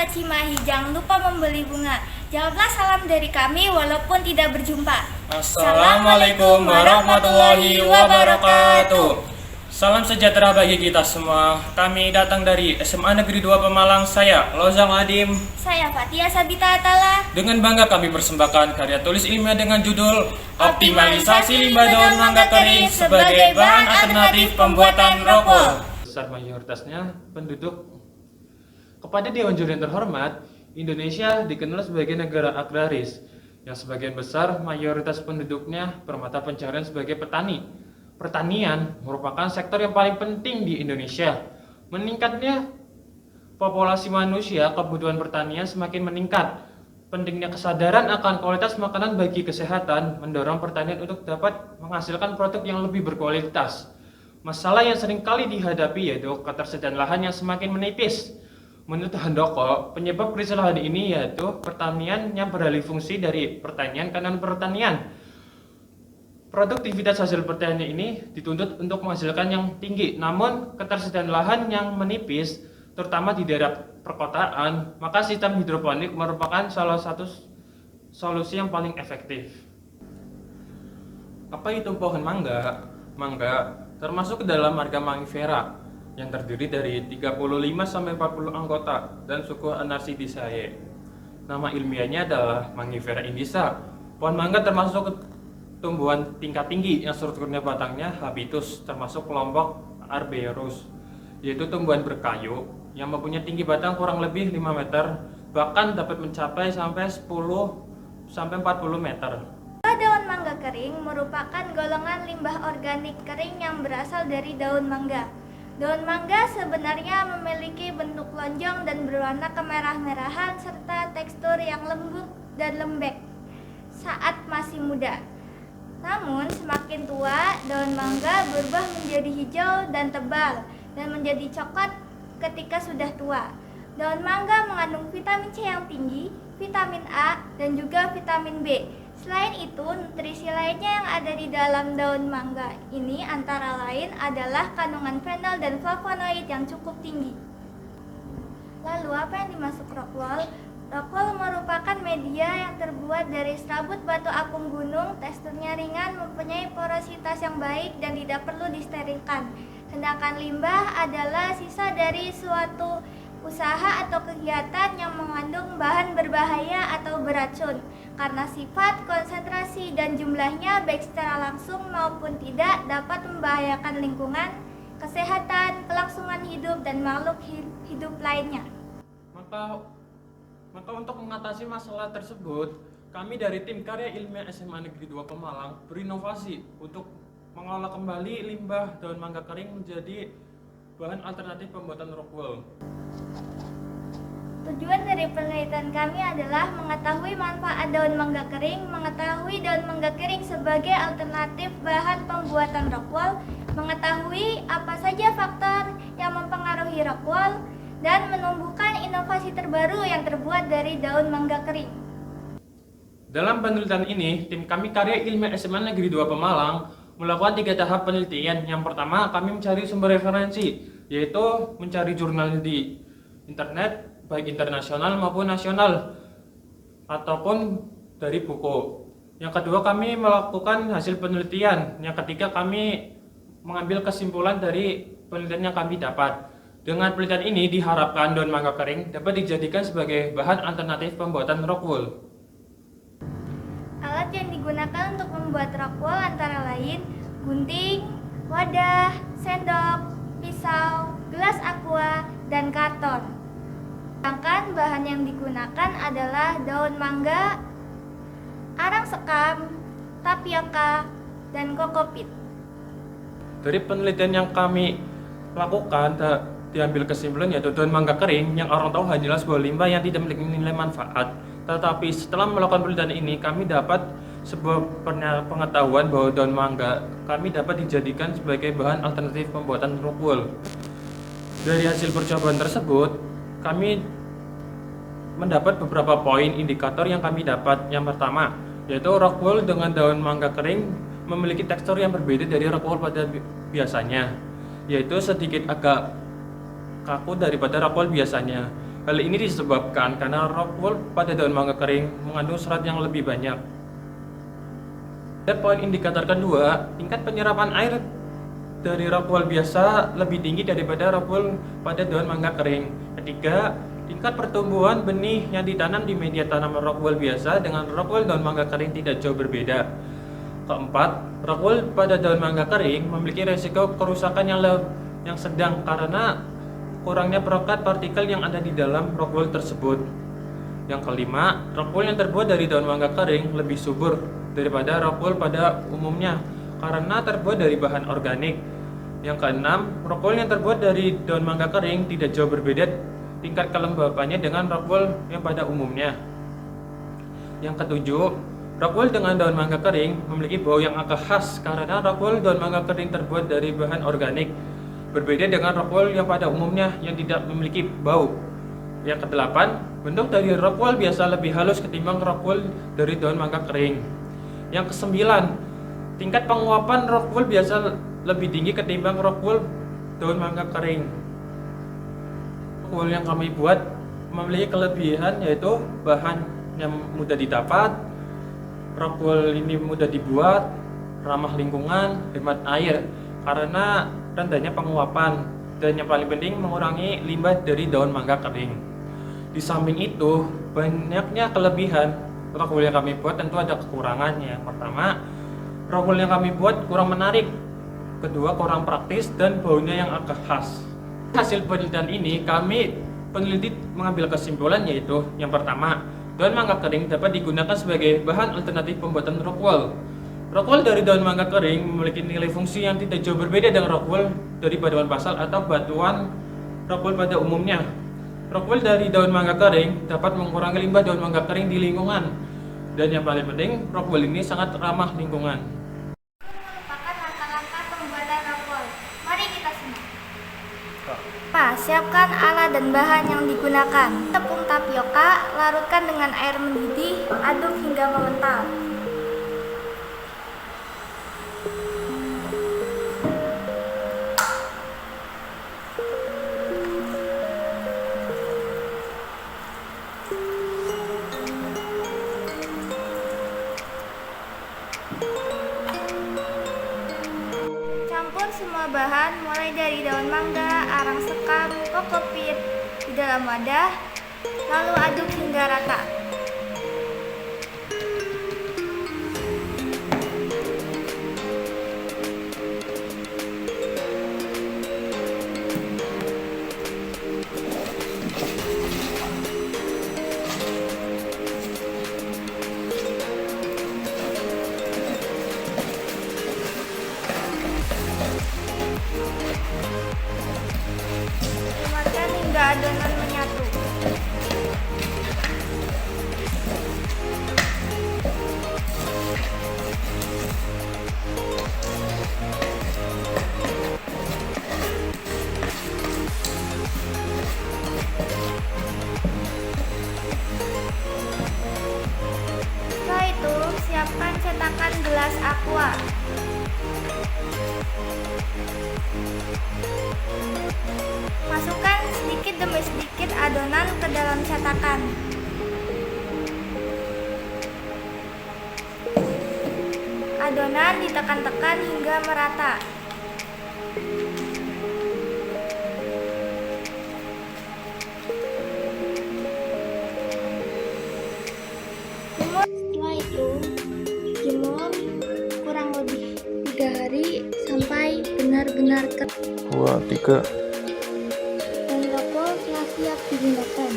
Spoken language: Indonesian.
sahabat Cimahi, jangan lupa membeli bunga. Jawablah salam dari kami walaupun tidak berjumpa. Assalamualaikum warahmatullahi wabarakatuh. Salam sejahtera bagi kita semua. Kami datang dari SMA Negeri 2 Pemalang. Saya Lozam Adim. Saya Fatia Sabita Atala. Dengan bangga kami persembahkan karya tulis ilmiah dengan judul Optimalisasi Limbah Daun Mangga Kering sebagai bahan alternatif pembuatan rokok. Besar mayoritasnya penduduk. Kepada Dewan Juri yang terhormat, Indonesia dikenal sebagai negara agraris yang sebagian besar mayoritas penduduknya bermata pencaharian sebagai petani. Pertanian merupakan sektor yang paling penting di Indonesia. Meningkatnya populasi manusia, kebutuhan pertanian semakin meningkat. Pentingnya kesadaran akan kualitas makanan bagi kesehatan mendorong pertanian untuk dapat menghasilkan produk yang lebih berkualitas. Masalah yang sering kali dihadapi yaitu ketersediaan lahan yang semakin menipis. Menurut Handoko, penyebab krisis lahan ini yaitu pertanian yang beralih fungsi dari pertanian ke non-pertanian. Produktivitas hasil pertanian ini dituntut untuk menghasilkan yang tinggi, namun ketersediaan lahan yang menipis, terutama di daerah perkotaan, maka sistem hidroponik merupakan salah satu solusi yang paling efektif. Apa itu pohon mangga? Mangga termasuk ke dalam marga Mangifera yang terdiri dari 35-40 anggota dan suku Anarsidisae. Nama ilmiahnya adalah Mangifera indisa. Pohon mangga termasuk tumbuhan tingkat tinggi yang strukturnya batangnya habitus, termasuk kelompok Arberus, yaitu tumbuhan berkayu yang mempunyai tinggi batang kurang lebih 5 meter, bahkan dapat mencapai sampai 10-40 meter. Daun mangga kering merupakan golongan limbah organik kering yang berasal dari daun mangga. Daun mangga sebenarnya memiliki bentuk lonjong dan berwarna kemerah-merahan serta tekstur yang lembut dan lembek saat masih muda. Namun semakin tua, daun mangga berubah menjadi hijau dan tebal dan menjadi coklat ketika sudah tua. Daun mangga mengandung vitamin C yang tinggi, vitamin A, dan juga vitamin B. Selain itu, nutrisi lainnya yang ada di dalam daun mangga ini antara lain adalah kandungan fenol dan flavonoid yang cukup tinggi. Lalu apa yang dimaksud rockwool? Rockwool merupakan media yang terbuat dari serabut batu akung gunung, teksturnya ringan, mempunyai porositas yang baik dan tidak perlu disterilkan. Sedangkan limbah adalah sisa dari suatu usaha atau kegiatan yang mengandung bahan berbahaya atau beracun karena sifat, konsentrasi, dan jumlahnya baik secara langsung maupun tidak dapat membahayakan lingkungan, kesehatan, kelangsungan hidup, dan makhluk hidup lainnya. Maka untuk mengatasi masalah tersebut, kami dari tim karya ilmiah SMA Negeri 2 Pemalang berinovasi untuk mengolah kembali limbah daun mangga kering menjadi bahan alternatif pembuatan rockwool. Tujuan dari penelitian kami adalah mengetahui manfaat daun mangga kering, mengetahui daun mangga kering sebagai alternatif bahan pembuatan rockwool, mengetahui apa saja faktor yang mempengaruhi rockwool, dan menumbuhkan inovasi terbaru yang terbuat dari daun mangga kering. Dalam penelitian ini, tim kami karya ilmiah SMA Negeri 2 Pemalang melakukan 3 tahap penelitian. Yang pertama, kami mencari sumber referensi, yaitu mencari jurnal di internet, baik internasional maupun nasional, ataupun dari buku. Yang kedua, kami melakukan hasil penelitian. Yang ketiga, kami mengambil kesimpulan dari penelitian yang kami dapat. Dengan penelitian ini diharapkan daun mangga kering dapat dijadikan sebagai bahan alternatif pembuatan rockwool. Alat yang digunakan untuk membuat rockwool antara lain gunting, wadah, sendok, pisau, gelas aqua, dan karton. Sedangkan bahan yang digunakan adalah daun mangga, arang sekam, tapioka, dan kokopit. Dari penelitian yang kami lakukan, diambil kesimpulan yaitu daun mangga kering yang orang tahu hanyalah sebuah limbah yang tidak memiliki nilai manfaat. Tetapi setelah melakukan penelitian ini, kami dapat sebuah pengetahuan bahwa daun mangga kami dapat dijadikan sebagai bahan alternatif pembuatan rockwool. Dari hasil percobaan tersebut, kami mendapat beberapa poin indikator yang kami dapat. Yang pertama, yaitu rockwool dengan daun mangga kering memiliki tekstur yang berbeda dari rockwool pada biasanya, yaitu sedikit agak kaku daripada rockwool biasanya. Hal ini disebabkan karena rockwool pada daun mangga kering mengandung serat yang lebih banyak. Dan poin indikator kedua, tingkat penyerapan air dari rockwool biasa lebih tinggi daripada rockwool pada daun mangga kering. Ketiga, tingkat pertumbuhan benih yang ditanam di media tanam rockwool biasa dengan rockwool daun mangga kering tidak jauh berbeda. Keempat, rockwool pada daun mangga kering memiliki resiko kerusakan yang sedang karena kurangnya perekat partikel yang ada di dalam rockwool tersebut. Yang kelima, rockwool yang terbuat dari daun mangga kering lebih subur daripada rockwool pada umumnya karena terbuat dari bahan organik. Yang keenam, rockwool yang terbuat dari daun mangga kering tidak jauh berbeda tingkat kelembabannya dengan rockwool yang pada umumnya. Yang ketujuh, rockwool dengan daun mangga kering memiliki bau yang agak khas karena rockwool daun mangga kering terbuat dari bahan organik, berbeda dengan rockwool yang pada umumnya yang tidak memiliki bau. Yang kedelapan, bentuk dari rockwool biasa lebih halus ketimbang rockwool dari daun mangga kering. Yang kesembilan, tingkat penguapan rockwool biasa lebih tinggi ketimbang rockwool daun mangga kering. Rockwool yang kami buat memiliki kelebihan yaitu bahan yang mudah didapat, rockwool ini mudah dibuat, ramah lingkungan, hemat air karena rendahnya penguapan, dan yang paling penting mengurangi limbah dari daun mangga kering. Di samping itu, banyaknya kelebihan rockwool yang kami buat tentu ada kekurangannya. Pertama, rockwool yang kami buat kurang menarik. Kedua, kurang praktis dan baunya yang agak khas. Hasil penelitian ini kami peneliti mengambil kesimpulan yaitu yang pertama, daun mangga kering dapat digunakan sebagai bahan alternatif pembuatan rockwool. Rockwool dari daun mangga kering memiliki nilai fungsi yang tidak jauh berbeda dengan rockwool dari batuan basalt atau batuan rockwool pada umumnya. Rockwool dari daun mangga kering dapat mengurangi limbah daun mangga kering di lingkungan. Dan yang paling penting, rockwool ini sangat ramah lingkungan. Merupakan langkah-langkah pembuatan rockwool. Mari kita simak. Pak, siapkan alat dan bahan yang digunakan. Tepung tapioka, larutkan dengan air mendidih, aduk hingga mengental. Campur semua bahan mulai dari daun mangga, arang sekam, kokopit di dalam wadah, lalu aduk hingga rata. Tumaskan hingga adonan menyatu. Setelah itu, siapkan cetakan gelas aqua. Masukkan sedikit demi sedikit adonan ke dalam cetakan. Adonan ditekan-tekan hingga merata. Setelah itu, jemur kurang lebih 3 hari sampai benar-benar kering. 2, 3. Dan rockwool telah siap digunakan.